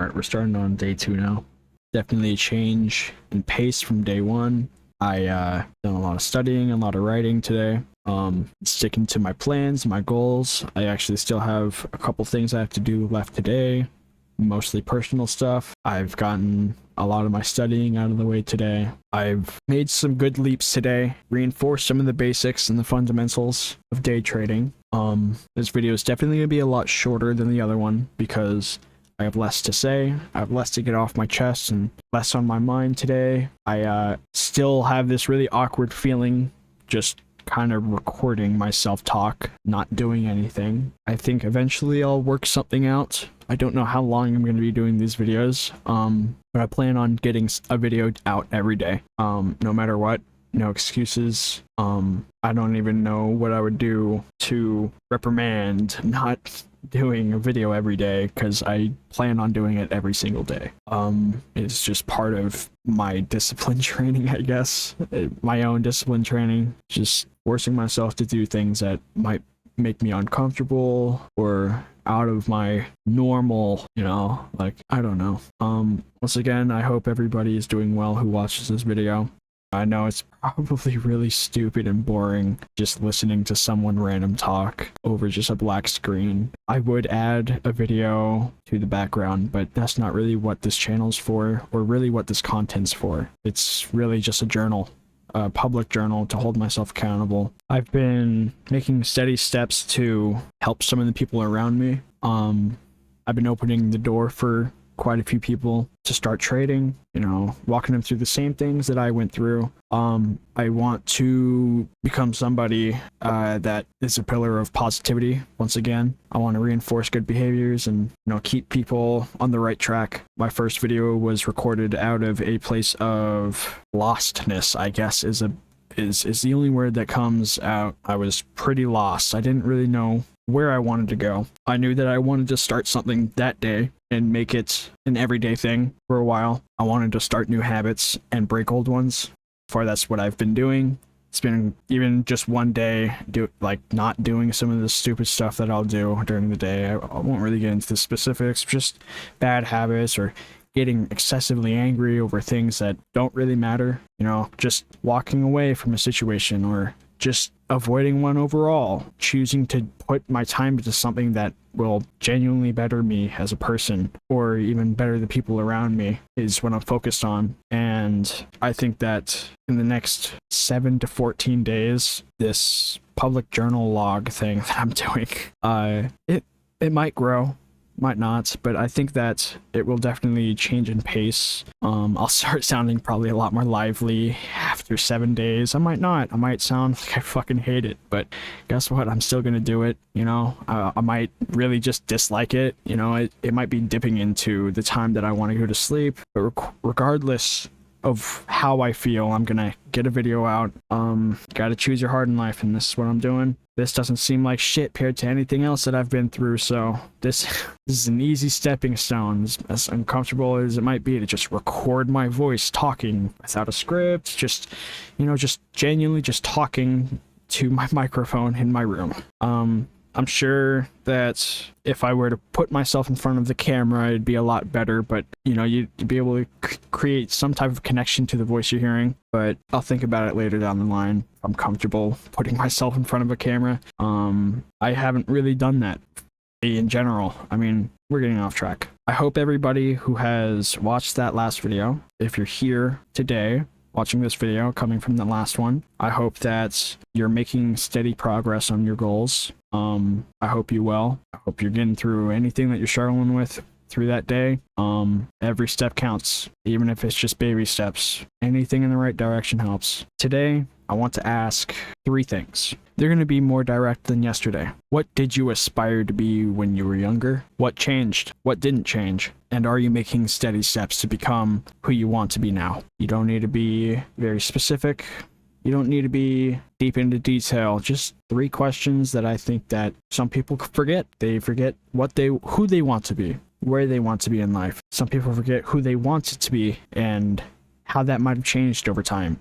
Alright, we're starting on day 2 now. Definitely a change in pace from day 1. I done a lot of studying, a lot of writing today. Sticking to my plans, my goals. I actually still have a couple things I have to do left today, mostly personal stuff. I've gotten a lot of my studying out of the way today. I've made some good leaps today, reinforced some of the basics and the fundamentals of day trading. This video is definitely going to be a lot shorter than the other one because I have less to say, I have less to get off my chest and less on my mind today. I still have this really awkward feeling just kind of recording myself talk, not doing anything. I think eventually I'll work something out. I don't know how long I'm going to be doing these videos, but I plan on getting a video out every day, no matter what. No excuses. I don't even know what I would do to reprimand not doing a video every day because I plan on doing it every single day. It's just part of my discipline training, I guess. My own discipline training. Just forcing myself to do things that might make me uncomfortable or out of my normal, like, I don't know. Once again, I hope everybody is doing well who watches this video. I know it's probably really stupid and boring just listening to someone random talk over just a black screen. I would add a video to the background, but that's not really what this channel's for, or really what this content's for. It's really just a journal, a public journal to hold myself accountable. I've been making steady steps to help some of the people around me. I've been opening the door for quite a few people to start trading, walking them through the same things that I went through. I want to become somebody that is a pillar of positivity. Once again, I want to reinforce good behaviors and keep people on the right track. My first video was recorded out of a place of lostness, I guess is the only word that comes out. I was pretty lost. I didn't really know where I wanted to go. I knew that I wanted to start something that day and make it an everyday thing for a while. I wanted to start new habits and break old ones. For that's what I've been doing. It's been even just one day not doing some of the stupid stuff that I'll do during the day. I won't really get into the specifics, just bad habits or getting excessively angry over things that don't really matter, just walking away from a situation or just avoiding one overall, choosing to put my time into something that will genuinely better me as a person or even better the people around me is what I'm focused on. And I think that in the next 7 to 14 days, this public journal log thing that I'm doing, it might grow. Might not, but I think that it will definitely change in pace. I'll start sounding probably a lot more lively after 7 days. I might not. I might sound like I fucking hate it, but guess what? I'm still gonna do it. I might really just dislike it. It might be dipping into the time that I want to go to sleep, but regardless of how I feel, I'm gonna get a video out. Gotta choose your heart in life, and this is what I'm doing. This doesn't seem like shit compared to anything else that I've been through, so this is an easy stepping stone, as uncomfortable as it might be to just record my voice talking without a script, just genuinely just talking to my microphone in my room. I'm sure that if I were to put myself in front of the camera, it'd be a lot better, but you'd be able to create some type of connection to the voice you're hearing. But I'll think about it later down the line. I'm comfortable putting myself in front of a camera. I haven't really done that in general. I mean, we're getting off track. I hope everybody who has watched that last video, if you're here today watching this video coming from the last one, I hope that you're making steady progress on your goals. I hope you will. I hope you're getting through anything that you're struggling with through that day. Every step counts, even if it's just baby steps. Anything in the right direction helps. Today, I want to ask 3 things. They're going to be more direct than yesterday. What did you aspire to be when you were younger? What changed? What didn't change? And are you making steady steps to become who you want to be now? You don't need to be very specific. You don't need to be deep into detail. Just 3 questions that I think that some people forget. They forget who they want to be, where they want to be in life. Some people forget who they want it to be and how that might have changed over time.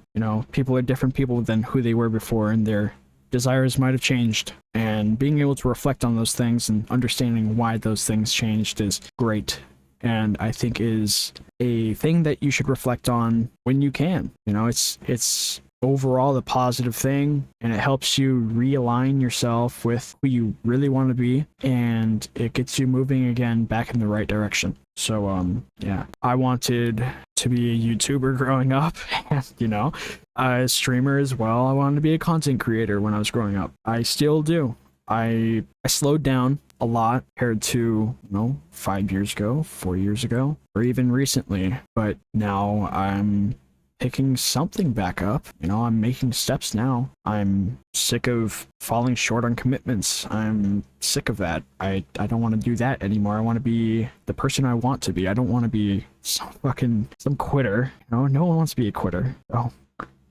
People are different people than who they were before, and their desires might have changed. And being able to reflect on those things and understanding why those things changed is great and I think is a thing that you should reflect on when you can. You know, it's overall a positive thing, and it helps you realign yourself with who you really want to be, and it gets you moving again back in the right direction. So yeah, I wanted to be a YouTuber growing up, and you know, a streamer as well. I wanted to be a content creator when I was growing up. I still do. I slowed down a lot compared to, you know, 5 years ago, 4 years ago, or even recently, but now I'm picking something back up. You know, I'm making steps now. I'm sick of falling short on commitments. I'm sick of that. I don't want to do that anymore. I want to be the person I want to be. I don't want to be some quitter. You know, no one wants to be a quitter. Oh,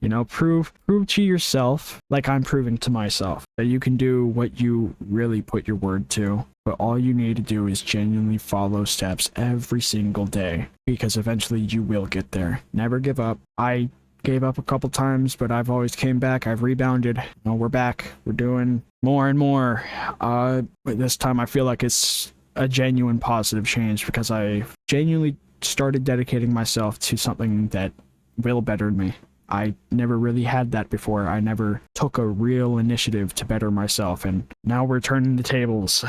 you know, prove to yourself, like I'm proving to myself, that you can do what you really put your word to. But all you need to do is genuinely follow steps every single day, because eventually you will get there. Never give up. I gave up a couple times, but I've always came back. I've rebounded. You know, we're back. We're doing more and more. But this time I feel like it's a genuine positive change, because I genuinely started dedicating myself to something that will better me. I never really had that before. I never took a real initiative to better myself, and now we're turning the tables.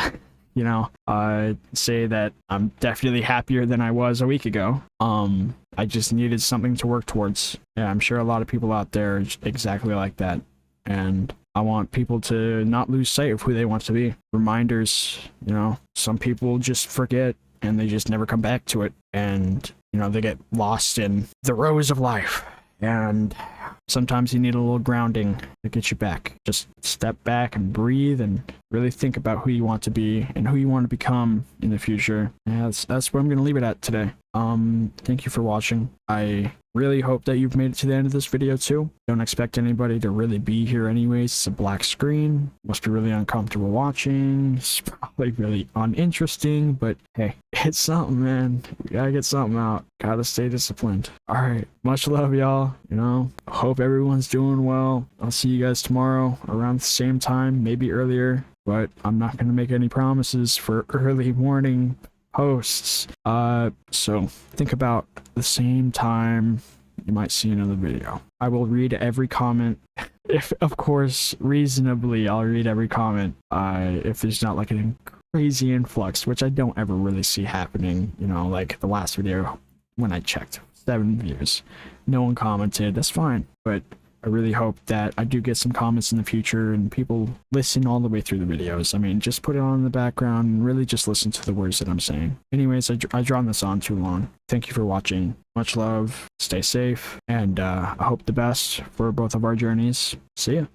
You know, I say that I'm definitely happier than I was a week ago. I just needed something to work towards. Yeah, I'm sure a lot of people out there are exactly like that. And I want people to not lose sight of who they want to be. Reminders, you know, some people just forget and they just never come back to it. And, you know, they get lost in the rows of life. And sometimes you need a little grounding to get you back. Just step back and breathe and really think about who you want to be and who you want to become in the future. And that's where I'm going to leave it at today. Thank you for watching. I really hope that you've made it to the end of this video too. Don't expect anybody to really be here anyways. It's a black screen. Must be really uncomfortable watching. It's probably really uninteresting, but hey, it's something, man. We gotta get something out. Gotta stay disciplined. Alright, much love, y'all. You know, hope everyone's doing well. I'll see you guys tomorrow around the same time, maybe earlier, but I'm not gonna make any promises for early morning posts. So think about the same time you might see another video. I will read every comment. If, of course, reasonably, I'll read every comment. If there's not like a crazy influx, which I don't ever really see happening, you know, like the last video when I checked, 7 views. No one commented, that's fine. But I really hope that I do get some comments in the future and people listen all the way through the videos. I mean, just put it on in the background and really just listen to the words that I'm saying. Anyways, I drawn this on too long. Thank you for watching. Much love. Stay safe. And I hope the best for both of our journeys. See ya.